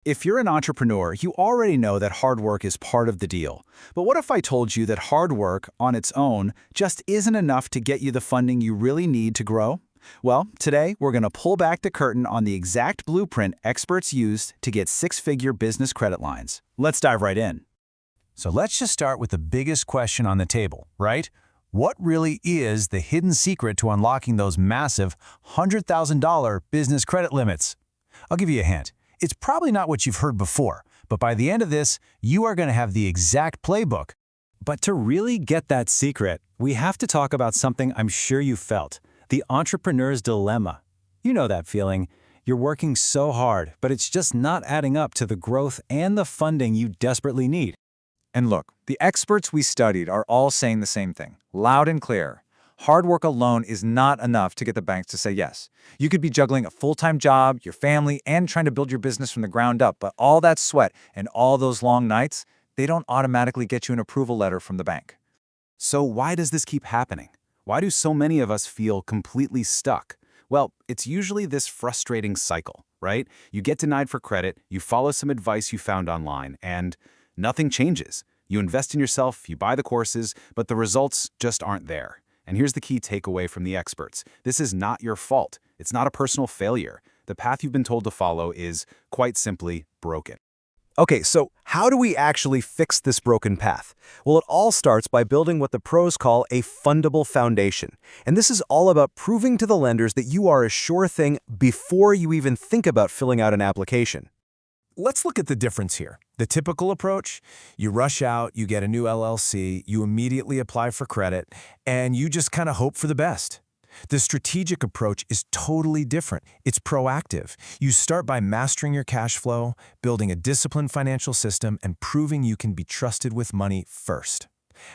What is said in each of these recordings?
If you're an entrepreneur, you already know that hard work is part of the deal. But what if I told you that hard work, on its own, just isn't enough to get you the funding you really need to grow? Well, today we're going to pull back the curtain on the exact blueprint experts used to get six-figure business credit lines. Let's dive right in. So let's just start with the biggest question on the table, right? What really is the hidden secret to unlocking those massive $100,000 business credit limits? I'll give you a hint. It's probably not what you've heard before, but by the end of this, you are going to have the exact playbook. But to really get that secret, we have to talk about something I'm sure you felt, the entrepreneur's dilemma. You know that feeling. You're working so hard, but it's just not adding up to the growth and the funding you desperately need. And look, the experts we studied are all saying the same thing, loud and clear. Hard work alone is not enough to get the banks to say yes. You could be juggling a full-time job, your family, and trying to build your business from the ground up, but all that sweat and all those long nights, they don't automatically get you an approval letter from the bank. So why does this keep happening? Why do so many of us feel completely stuck? Well, it's usually this frustrating cycle, right? You get denied for credit, you follow some advice you found online, and nothing changes. You invest in yourself, you buy the courses, but the results just aren't there. And here's the key takeaway from the experts. This is not your fault. It's not a personal failure. The path you've been told to follow is, quite simply, broken. Okay, so how do we actually fix this broken path? Well, it all starts by building what the pros call a fundable foundation. And this is all about proving to the lenders that you are a sure thing before you even think about filling out an application. Let's look at the difference here. The typical approach, you rush out, you get a new LLC, you immediately apply for credit, and you just kind of hope for the best. The strategic approach is totally different. It's proactive. You start by mastering your cash flow, building a disciplined financial system, and proving you can be trusted with money first.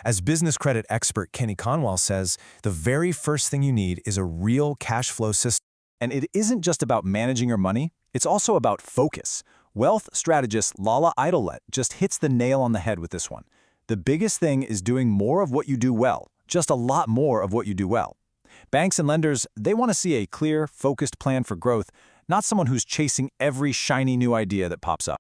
As business credit expert Kenny Conwell says, the very first thing you need is a real cash flow system. And it isn't just about managing your money, it's also about focus. Wealth strategist Lala Idolette just hits the nail on the head with this one. The biggest thing is doing more of what you do well, just a lot more of what you do well. Banks and lenders, they want to see a clear, focused plan for growth, not someone who's chasing every shiny new idea that pops up.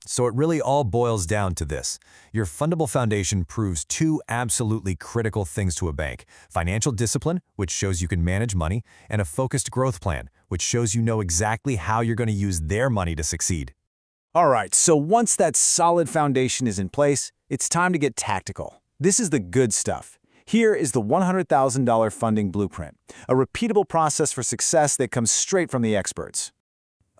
So it really all boils down to this. Your fundable foundation proves two absolutely critical things to a bank: financial discipline, which shows you can manage money, and a focused growth plan, which shows you know exactly how you're going to use their money to succeed. All right, so once that solid foundation is in place, it's time to get tactical. This is the good stuff. Here is the $100,000 funding blueprint, a repeatable process for success that comes straight from the experts.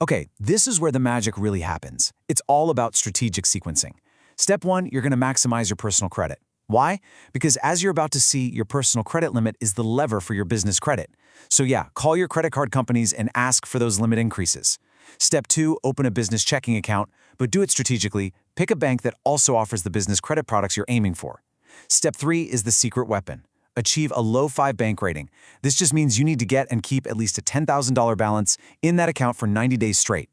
Okay, this is where the magic really happens. It's all about strategic sequencing. Step 1, you're going to maximize your personal credit. Why? Because as you're about to see, your personal credit limit is the lever for your business credit. So yeah, call your credit card companies and ask for those limit increases. Step 2, open a business checking account, but do it strategically. Pick a bank that also offers the business credit products you're aiming for. Step 3 is the secret weapon. Achieve a low 5 bank rating. This just means you need to get and keep at least a $10,000 balance in that account for 90 days straight.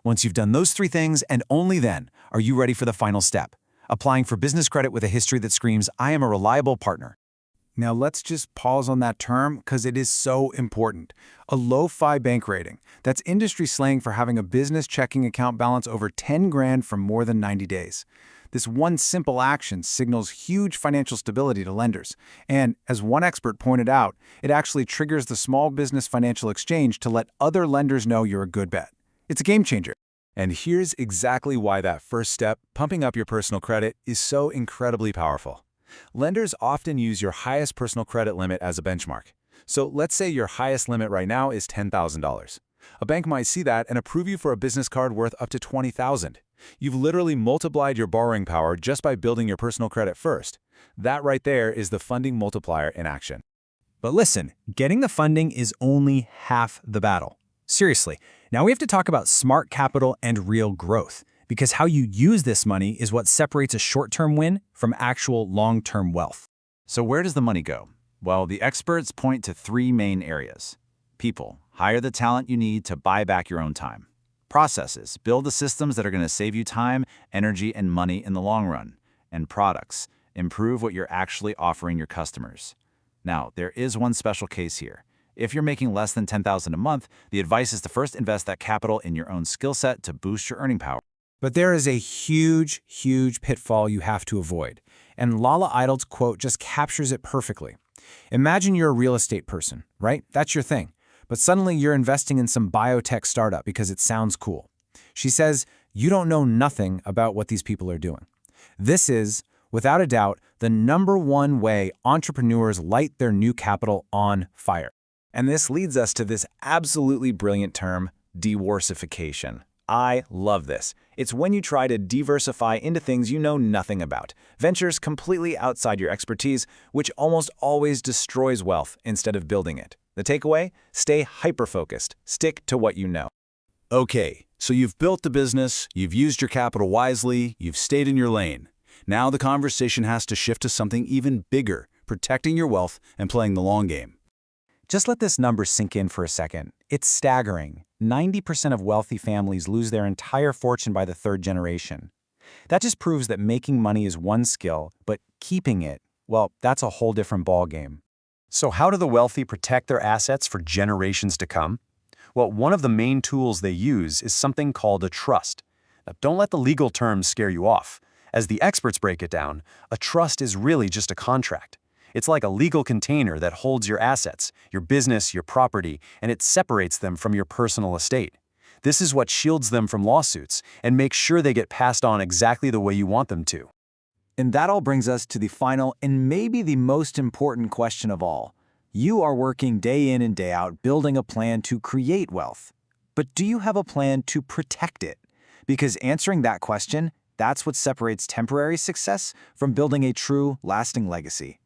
Once you've done those 3 things, and only then, are you ready for the final step: applying for business credit with a history that screams, "I am a reliable partner." Now let's just pause on that term because it is so important. A low 5 bank rating. That's industry slang for having a business checking account balance over 10 grand for more than 90 days. This one simple action signals huge financial stability to lenders. And as one expert pointed out, it actually triggers the Small Business Financial Exchange to let other lenders know you're a good bet. It's a game changer. And here's exactly why that first step, pumping up your personal credit, is so incredibly powerful. Lenders often use your highest personal credit limit as a benchmark. So let's say your highest limit right now is $10,000. A bank might see that and approve you for a business card worth up to $20,000. You've literally multiplied your borrowing power just by building your personal credit first. That right there is the funding multiplier in action. But listen, getting the funding is only half the battle. Seriously, now we have to talk about smart capital and real growth, because how you use this money is what separates a short-term win from actual long-term wealth. So where does the money go? Well, the experts point to 3 main areas. People, hire the talent you need to buy back your own time. Processes, build the systems that are going to save you time, energy, and money in the long run. And products, improve what you're actually offering your customers. Now, there is one special case here. If you're making less than $10,000 a month, the advice is to first invest that capital in your own skill set to boost your earning power. But there is a huge, huge pitfall you have to avoid, and Lala Idle's quote just captures it perfectly. Imagine you're a real estate person, right? That's your thing. But suddenly you're investing in some biotech startup because it sounds cool. She says, you don't know nothing about what these people are doing. This is, without a doubt, the #1 way entrepreneurs light their new capital on fire. And this leads us to this absolutely brilliant term, diversification. I love this. It's when you try to diversify into things you know nothing about, ventures completely outside your expertise, which almost always destroys wealth instead of building it. The takeaway? Stay hyper-focused. Stick to what you know. Okay, so you've built the business, you've used your capital wisely, you've stayed in your lane. Now the conversation has to shift to something even bigger, protecting your wealth and playing the long game. Just let this number sink in for a second. It's staggering. 90% of wealthy families lose their entire fortune by the third generation. That just proves that making money is one skill, but keeping it, well, that's a whole different ballgame. So how do the wealthy protect their assets for generations to come? Well, one of the main tools they use is something called a trust. Now, don't let the legal terms scare you off. As the experts break it down, a trust is really just a contract. It's like a legal container that holds your assets, your business, your property, and it separates them from your personal estate. This is what shields them from lawsuits and makes sure they get passed on exactly the way you want them to. And that all brings us to the final and maybe the most important question of all. You are working day in and day out building a plan to create wealth. But do you have a plan to protect it? Because answering that question, that's what separates temporary success from building a true, lasting legacy.